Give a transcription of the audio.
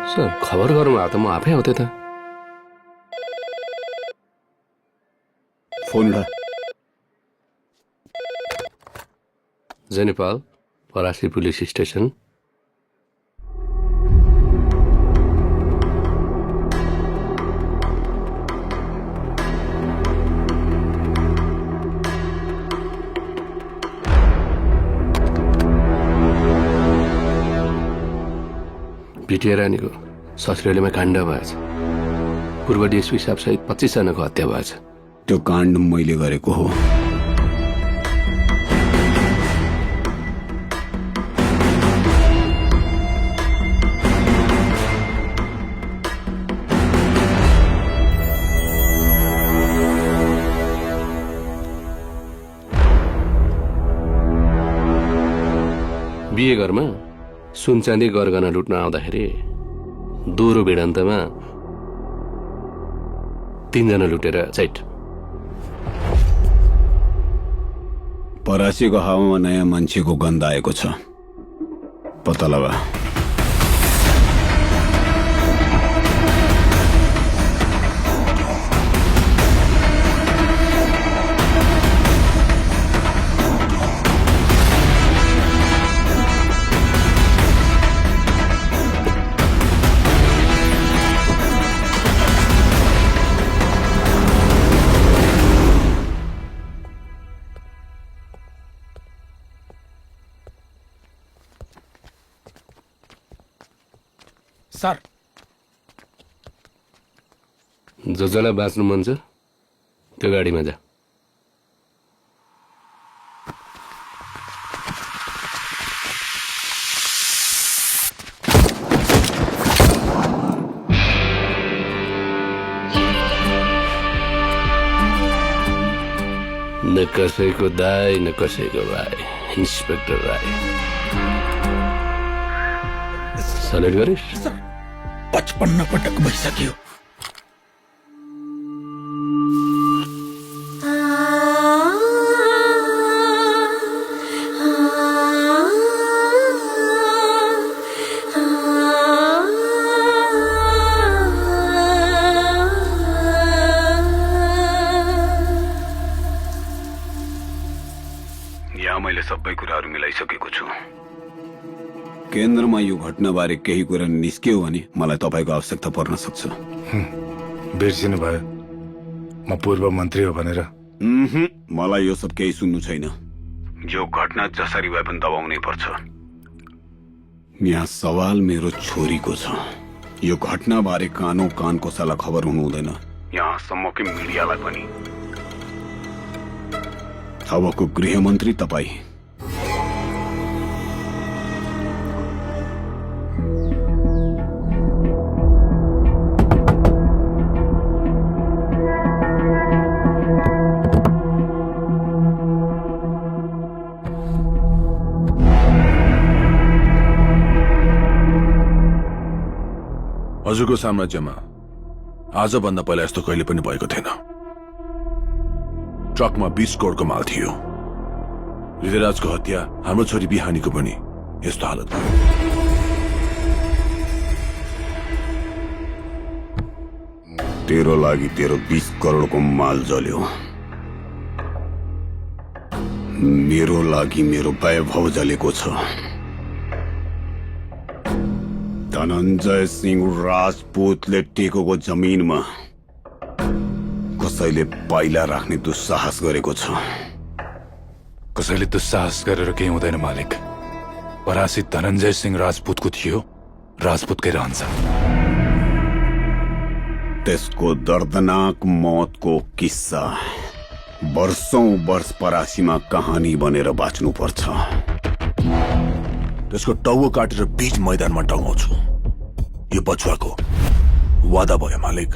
Sir खबर गरौँ त म आफै आउँथे त फोन उठा। जय नेपाल परासी पुलिस स्टेशन पिटिए रानीको ससुरालीमा काण्ड भएछ। पूर्व डिएसपी साहब सहित 25 जनाको हत्या भएछ। त्यो काण्ड मैले गरेको हो। बिहे घरमा सुनचाँदी गरगहना लुट्न आउँदाखेरि दोहोरो भिडन्तमा 3 जना लुटेर चैट। परासीको हावामा नयाँ मान्छेको गन्ध आएको छ, पत्ता लगा। सर जसलाई बाँच्नु मन छ त्यो गाडीमा जा। न कसैको दाई न कसैको भाइ, इन्सपेक्टर राई। सलेट गरिस्? सर 55 पटक भइसक्यो। यहाँ मैले सबै कुराहरू मिलाइसकेको छु। केन्द्रमा यो घटनाबारे केही कुरा निस्कियो भने मलाई तपाईँको आवश्यकता पर्न सक्छ। बिर्सिनु भयो म पूर्व मन्त्री हो भनेर। मलाई यो सब केही सुन्नु छैन। यो घटना जसरी भए पनि दबाउनै पर्छ। यहाँ सवाल मेरो छोरीको छ। यो घटनाबारे कानो कानको साला खबर हुनु हुँदैन, यहाँसम्म कि मिडियालाई पनि। अबको गृहमन्त्री तपाईँ। हजुरको साम्राज्यमा आजभन्दा पहिला यस्तो कहिले पनि भएको थिएन। ट्रकमा 20 करोडको माल थियो। हृदयराजको हत्या, हाम्रो छोरी बिहानीको पनि यस्तो हालत भयो। तेरो लागि तेरो 20 करोडको माल जल्यो, मेरो लागि मेरो वैभव जलेको छ। धनञ्जय सिंह राजपूतले टेकेको जमिनमा कसैले पाइला राख्ने दुस्साहस गरेको छ। कसैले दुस्साहस गरेर केही हुँदैन मालिक। परासित धनञ्जय सिंह राजपूतको थियो, राजपूतकै रहन्छ। त्यसको दर्दनाक मौतको किस्सा वर्षौं वर्ष परासीमा कहानी बनेर बाँच्नु पर्छ। त्यसको टाउको काटेर बीच मैदानमा टंगाउँछु। यो बचुवाको वादा भयो मालिक।